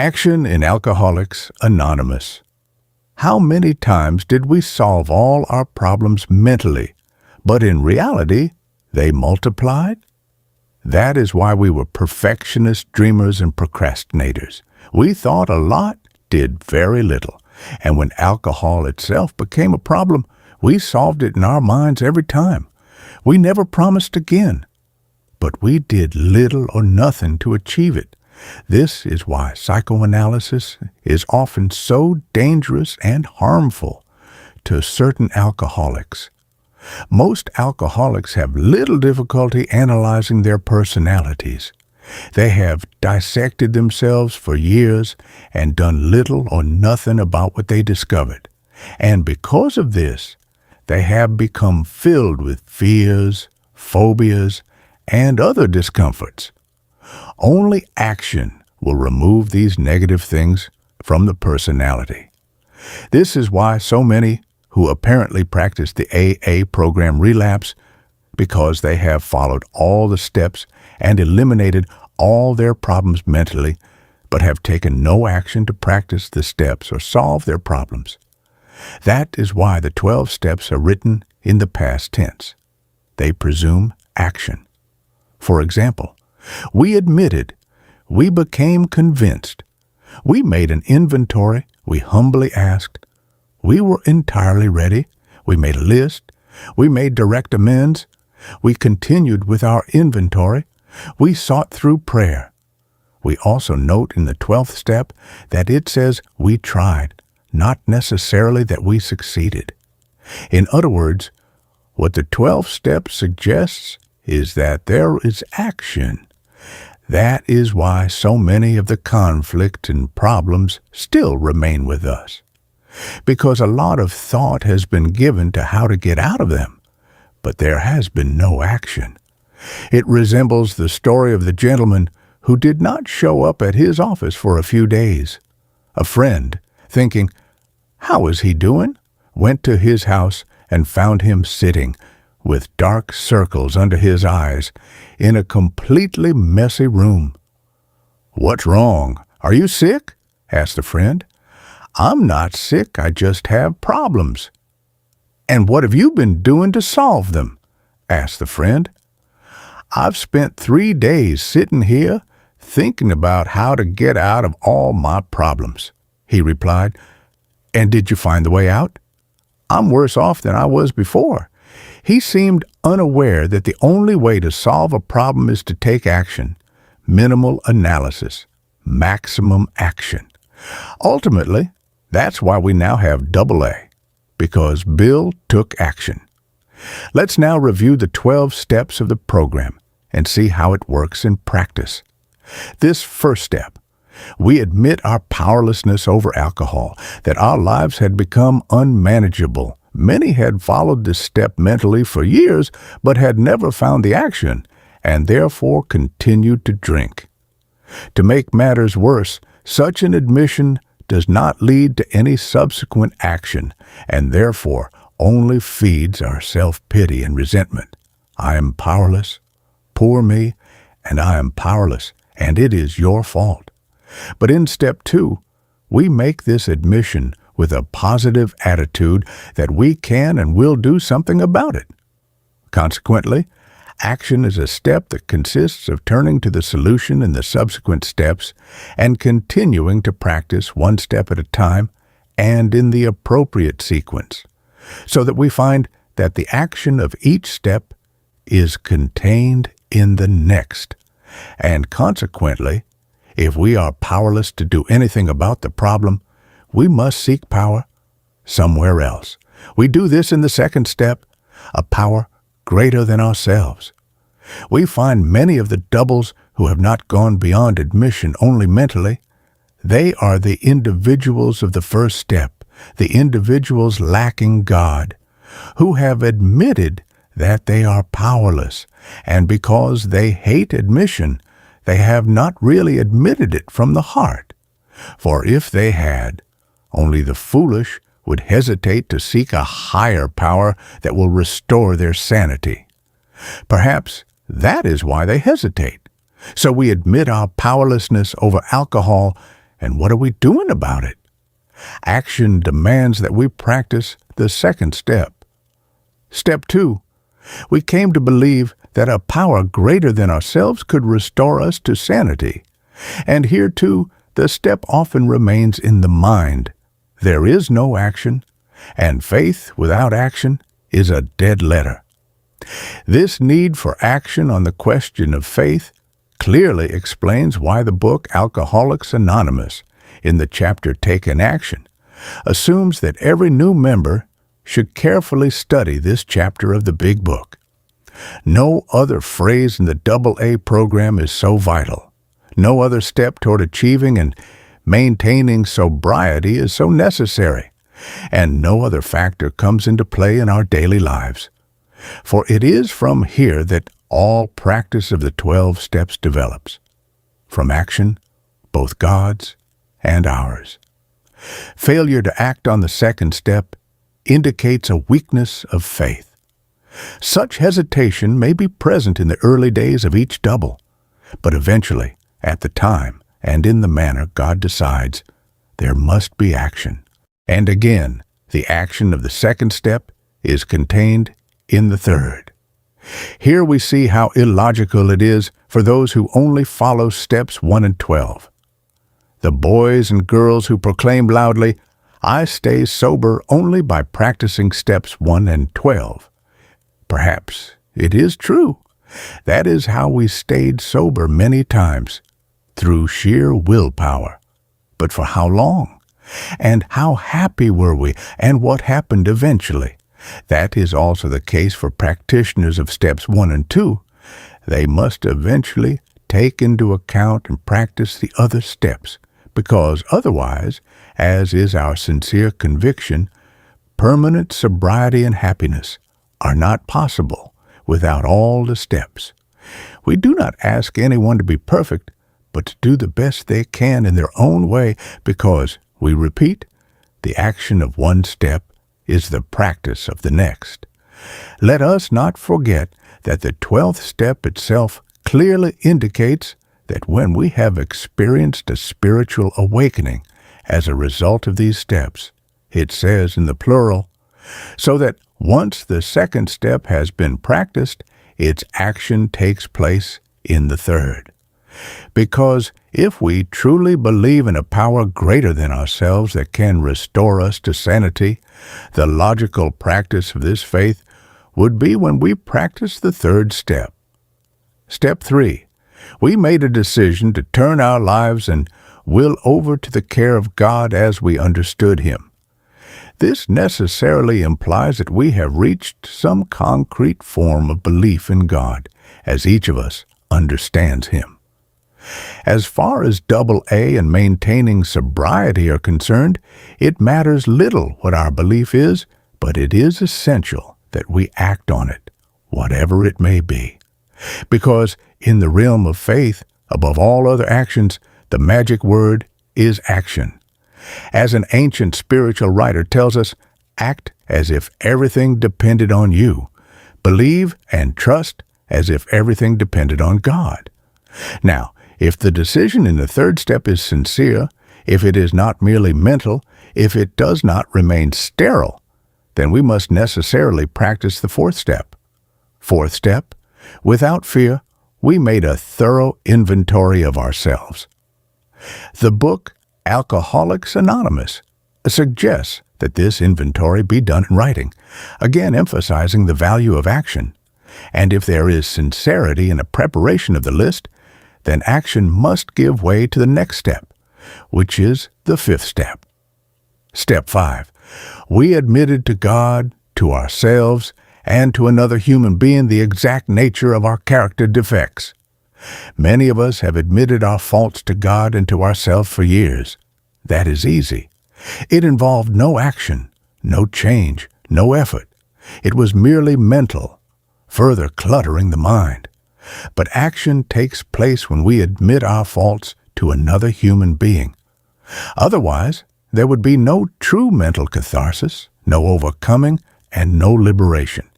Action in Alcoholics Anonymous. How many times did we solve all our problems mentally, but in reality, they multiplied? That is why we were perfectionists, dreamers, and procrastinators. We thought a lot, did very little, and when alcohol itself became a problem, we solved it in our minds every time. We never promised again, but we did little or nothing to achieve it. This is why psychoanalysis is often so dangerous and harmful to certain alcoholics. Most alcoholics have little difficulty analyzing their personalities. They have dissected themselves for years and done little or nothing about what they discovered. And because of this, they have become filled with fears, phobias, and other discomforts. Only action will remove these negative things from the personality. This is why so many who apparently practice the AA program relapse, because they have followed all the steps and eliminated all their problems mentally, but have taken no action to practice the steps or solve their problems. That is why the 12 steps are written in the past tense. They presume action. For example, we admitted, we became convinced, we made an inventory, we humbly asked, we were entirely ready, we made a list, we made direct amends, we continued with our inventory, we sought through prayer. We also note in the 12th step that it says we tried, not necessarily that we succeeded. In other words, what the 12th step suggests is that there is action. That is why so many of the conflict and problems still remain with us. Because a lot of thought has been given to how to get out of them, but there has been no action. It resembles the story of the gentleman who did not show up at his office for a few days. A friend, thinking, "How is he doing?" went to his house and found him sitting, with dark circles under his eyes, in a completely messy room. "What's wrong? Are you sick?" asked the friend. "I'm not sick, I just have problems." "And what have you been doing to solve them?" asked the friend. "I've spent 3 days sitting here thinking about how to get out of all my problems," he replied. "And did you find the way out?" "I'm worse off than I was before." He seemed unaware that the only way to solve a problem is to take action, minimal analysis, maximum action. Ultimately, that's why we now have AA, because Bill took action. Let's now review the 12 steps of the program and see how it works in practice. This first step, we admit our powerlessness over alcohol, that our lives had become unmanageable. Many had followed this step mentally for years, but had never found the action, and therefore continued to drink. To make matters worse, such an admission does not lead to any subsequent action, and therefore only feeds our self-pity and resentment. I am powerless, poor me, and I am powerless, and it is your fault. But in step 2, we make this admission with a positive attitude that we can and will do something about it. Consequently, action is a step that consists of turning to the solution in the subsequent steps and continuing to practice one step at a time and in the appropriate sequence, so that we find that the action of each step is contained in the next. And consequently, if we are powerless to do anything about the problem, we must seek power somewhere else. We do this in the second step, a power greater than ourselves. We find many of the doubles who have not gone beyond admission only mentally. They are the individuals of the first step, the individuals lacking God, who have admitted that they are powerless, and because they hate admission, they have not really admitted it from the heart. For if they had, only the foolish would hesitate to seek a higher power that will restore their sanity. Perhaps that is why they hesitate. So we admit our powerlessness over alcohol And what are we doing about it? Action demands that we practice the second step. Step 2. We came to believe that a power greater than ourselves could restore us to sanity. And here, too, the step often remains in the mind. There is no action, and faith without action is a dead letter. This need for action on the question of faith clearly explains why the book Alcoholics Anonymous, in the chapter Taking Action, assumes that every new member should carefully study this chapter of the Big Book. No other phrase in the AA program is so vital. No other step toward achieving and maintaining sobriety is so necessary, and no other factor comes into play in our daily lives. For it is from here that all practice of the 12 steps develops, from action, both God's and ours. Failure to act on the second step indicates a weakness of faith. Such hesitation may be present in the early days of each double, but eventually, at the time and in the manner God decides, there must be action. And again, the action of the second step is contained in the third. Here we see how illogical it is for those who only follow steps 1 and 12. The boys and girls who proclaim loudly, "I stay sober only by practicing steps 1 and 12. Perhaps it is true. That is how we stayed sober many times, through sheer willpower. But for how long? And how happy were we, and what happened eventually? That is also the case for practitioners of steps 1 and 2. They must eventually take into account and practice the other steps, because otherwise, as is our sincere conviction, permanent sobriety and happiness are not possible without all the steps. We do not ask anyone to be perfect, but to do the best they can in their own way, because, we repeat, the action of one step is the practice of the next. Let us not forget that the 12th step itself clearly indicates that when we have experienced a spiritual awakening as a result of these steps, it says in the plural, so that once the second step has been practiced, its action takes place in the third. Because if we truly believe in a power greater than ourselves that can restore us to sanity, the logical practice of this faith would be when we practice the third step. Step 3. We made a decision to turn our lives and will over to the care of God as we understood Him. This necessarily implies that we have reached some concrete form of belief in God, as each of us understands Him. As far as AA and maintaining sobriety are concerned, it matters little what our belief is, but it is essential that we act on it, whatever it may be. Because in the realm of faith, above all other actions, the magic word is action. As an ancient spiritual writer tells us, act as if everything depended on you. Believe and trust as if everything depended on God. Now, if the decision in the third step is sincere, if it is not merely mental, if it does not remain sterile, then we must necessarily practice the fourth step. Fourth step, without fear, we made a thorough inventory of ourselves. The book Alcoholics Anonymous suggests that this inventory be done in writing, again emphasizing the value of action. And if there is sincerity in the preparation of the list, then action must give way to the next step, which is the fifth step. Step 5. We admitted to God, to ourselves, and to another human being the exact nature of our character defects. Many of us have admitted our faults to God and to ourselves for years. That is easy. It involved no action, no change, no effort. It was merely mental, further cluttering the mind. But action takes place when we admit our faults to another human being. Otherwise, there would be no true mental catharsis, no overcoming, and no liberation.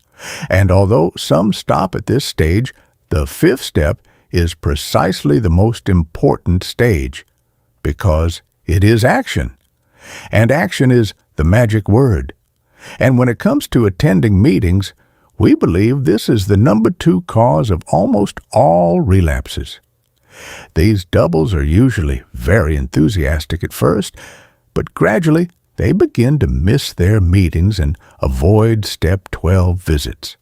And although some stop at this stage, the fifth step is precisely the most important stage, because It is action. And action is the magic word. And when it comes to attending meetings, we believe this is the number 2 cause of almost all relapses. These doubles are usually very enthusiastic at first, but gradually they begin to miss their meetings and avoid Step 12 visits.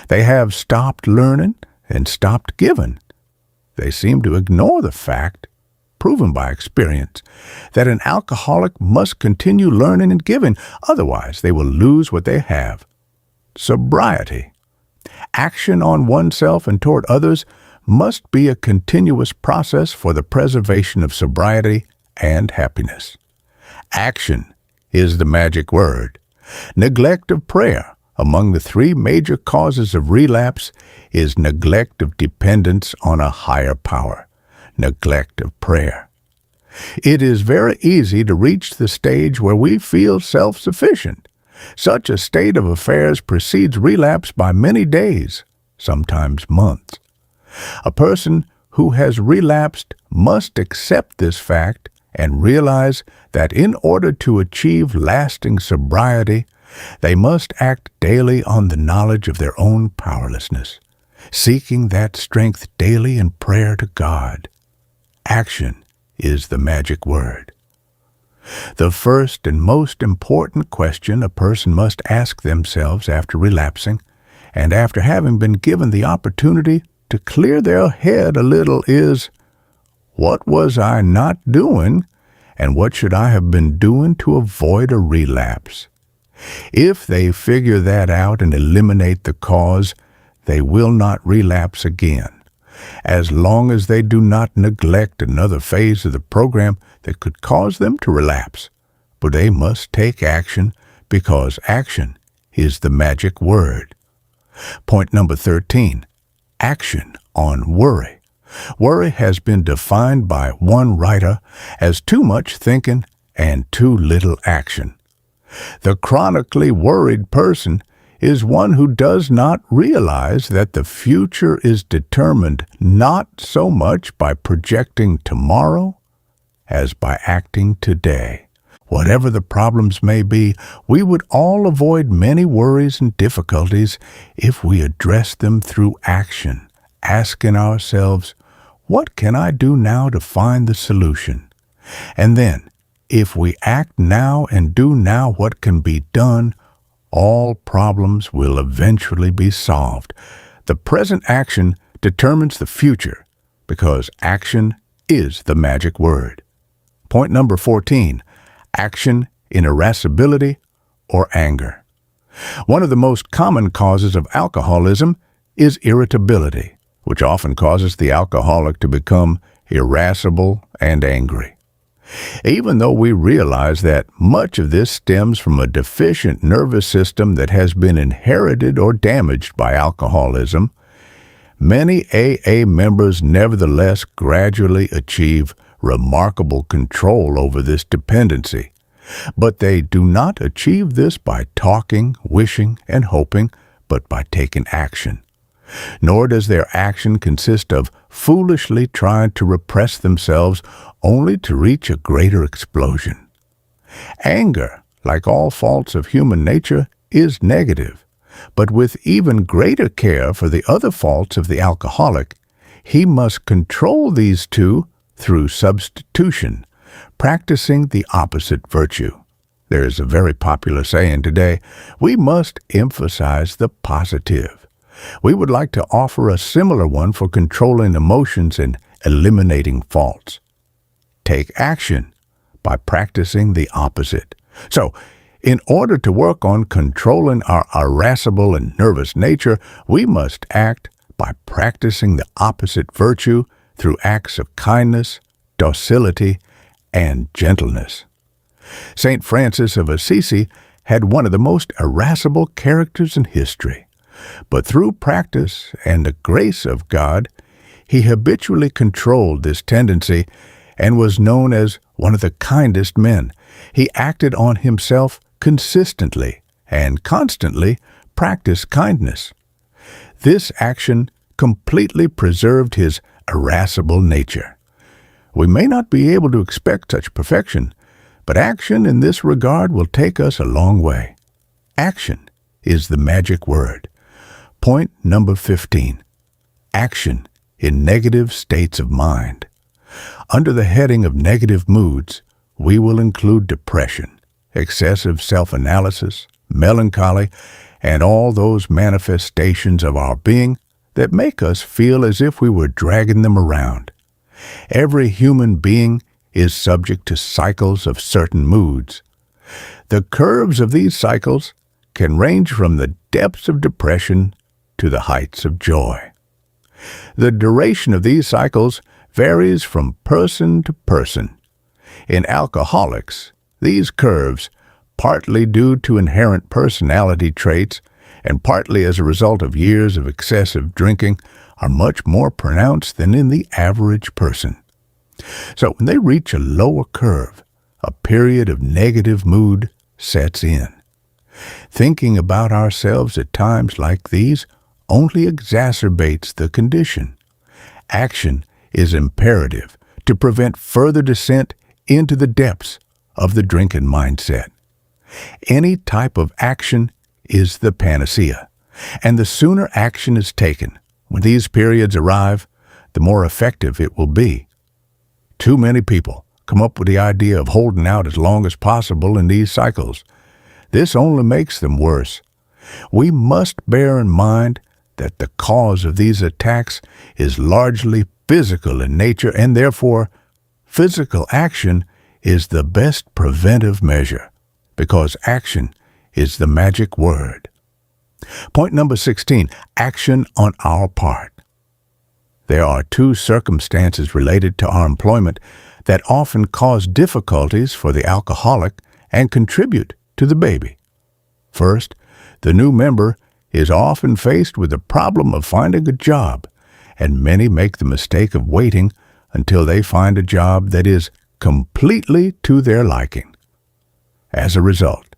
They have stopped learning and stopped giving. They seem to ignore the fact, proven by experience, that an alcoholic must continue learning and giving, otherwise they will lose what they have. Sobriety. Action on oneself and toward others must be a continuous process for the preservation of sobriety and happiness. Action is the magic word. Neglect of prayer, among the 3 major causes of relapse, is neglect of dependence on a higher power, neglect of prayer. It is very easy to reach the stage where we feel self-sufficient. Such a state of affairs precedes relapse by many days, sometimes months. A person who has relapsed must accept this fact and realize that in order to achieve lasting sobriety, they must act daily on the knowledge of their own powerlessness, seeking that strength daily in prayer to God. Action is the magic word. The first and most important question a person must ask themselves after relapsing, and after having been given the opportunity to clear their head a little, is, what was I not doing, and what should I have been doing to avoid a relapse? If they figure that out and eliminate the cause, they will not relapse again, as long as they do not neglect another phase of the program that could cause them to relapse. But they must take action, because action is the magic word. Point number 13, action on worry. Worry has been defined by one writer as too much thinking and too little action. The chronically worried person is one who does not realize that the future is determined not so much by projecting tomorrow as by acting today. Whatever the problems may be, we would all avoid many worries and difficulties if we address them through action, asking ourselves, what can I do now to find the solution? And then, if we act now and do now what can be done, all problems will eventually be solved. The present action determines the future, because action is the magic word. Point number 14, action in irascibility or anger. One of the most common causes of alcoholism is irritability, which often causes the alcoholic to become irascible and angry. Even though we realize that much of this stems from a deficient nervous system that has been inherited or damaged by alcoholism, many AA members nevertheless gradually achieve remarkable control over this dependency. But they do not achieve this by talking, wishing, and hoping, but by taking action. Nor does their action consist of foolishly trying to repress themselves only to reach a greater explosion. Anger, like all faults of human nature, is negative, but with even greater care for the other faults of the alcoholic, he must control these two through substitution, practicing the opposite virtue. There is a very popular saying today, we must emphasize the positive. We would like to offer a similar one for controlling emotions and eliminating faults. Take action by practicing the opposite. So, in order to work on controlling our irascible and nervous nature, we must act by practicing the opposite virtue through acts of kindness, docility, and gentleness. St. Francis of Assisi had one of the most irascible characters in history. But through practice and the grace of God, he habitually controlled this tendency and was known as one of the kindest men. He acted on himself consistently and constantly practiced kindness. This action completely preserved his irascible nature. We may not be able to expect such perfection, but action in this regard will take us a long way. Action is the magic word. Point number 15. Action in negative states of mind. Under the heading of negative moods, we will include depression, excessive self-analysis, melancholy, and all those manifestations of our being that make us feel as if we were dragging them around. Every human being is subject to cycles of certain moods. The curves of these cycles can range from the depths of depression to the heights of joy. The duration of these cycles varies from person to person. In alcoholics, these curves, partly due to inherent personality traits and partly as a result of years of excessive drinking, are much more pronounced than in the average person. So when they reach a lower curve, a period of negative mood sets in. Thinking about ourselves at times like these only exacerbates the condition. Action is imperative to prevent further descent into the depths of the drinking mindset. Any type of action is the panacea, and the sooner action is taken when these periods arrive, the more effective it will be. Too many people come up with the idea of holding out as long as possible in these cycles. This only makes them worse. We must bear in mind that the cause of these attacks is largely physical in nature, and therefore physical action is the best preventive measure, because action is the magic word. Point number 16, action on our part. There are two circumstances related to our employment that often cause difficulties for the alcoholic and contribute to the baby. First, the new member is often faced with the problem of finding a job, and many make the mistake of waiting until they find a job that is completely to their liking. As a result,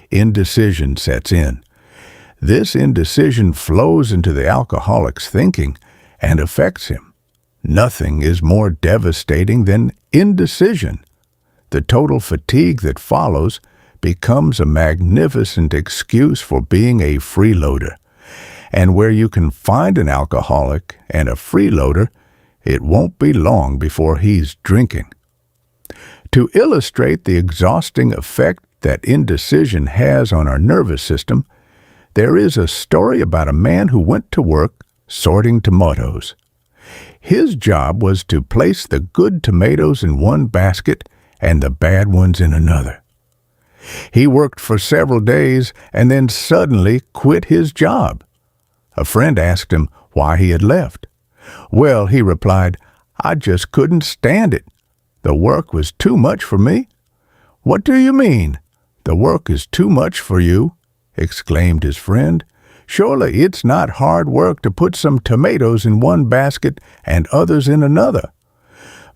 indecision sets in. This indecision flows into the alcoholic's thinking and affects him. Nothing is more devastating than indecision. The total fatigue that follows becomes a magnificent excuse for being a freeloader. And where you can find an alcoholic and a freeloader, it won't be long before he's drinking. To illustrate the exhausting effect that indecision has on our nervous system, there is a story about a man who went to work sorting tomatoes. His job was to place the good tomatoes in one basket and the bad ones in another. He worked for several days and then suddenly quit his job. A friend asked him why he had left. "Well," he replied, "I just couldn't stand it. The work was too much for me." "What do you mean, the work is too much for you?" exclaimed his friend. "Surely it's not hard work to put some tomatoes in one basket and others in another."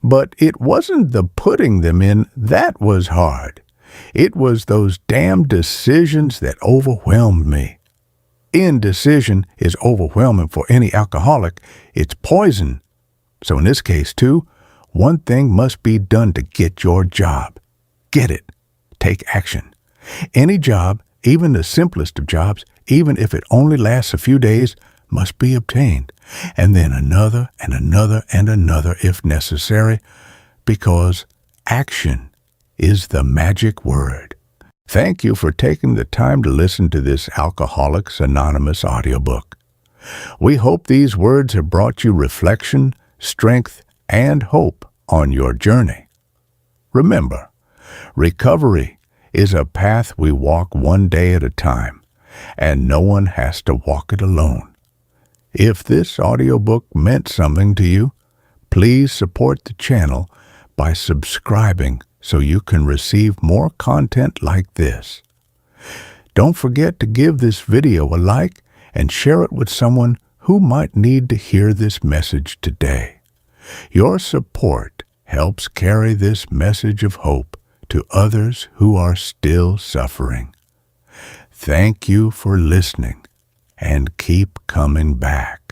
"But it wasn't the putting them in that was hard. It was those damn decisions that overwhelmed me." Indecision is overwhelming for any alcoholic. It's poison. So in this case, too, one thing must be done to get your job. Get it. Take action. Any job, even the simplest of jobs, even if it only lasts a few days, must be obtained, and then another and another and another if necessary, because action is the magic word. Thank you for taking the time to listen to this Alcoholics Anonymous audiobook. We hope these words have brought you reflection, strength, and hope on your journey. Remember, recovery is a path we walk one day at a time, and no one has to walk it alone. If this audiobook meant something to you, please support the channel by subscribing so you can receive more content like this. Don't forget to give this video a like and share it with someone who might need to hear this message today. Your support helps carry this message of hope to others who are still suffering. Thank you for listening, and keep coming back.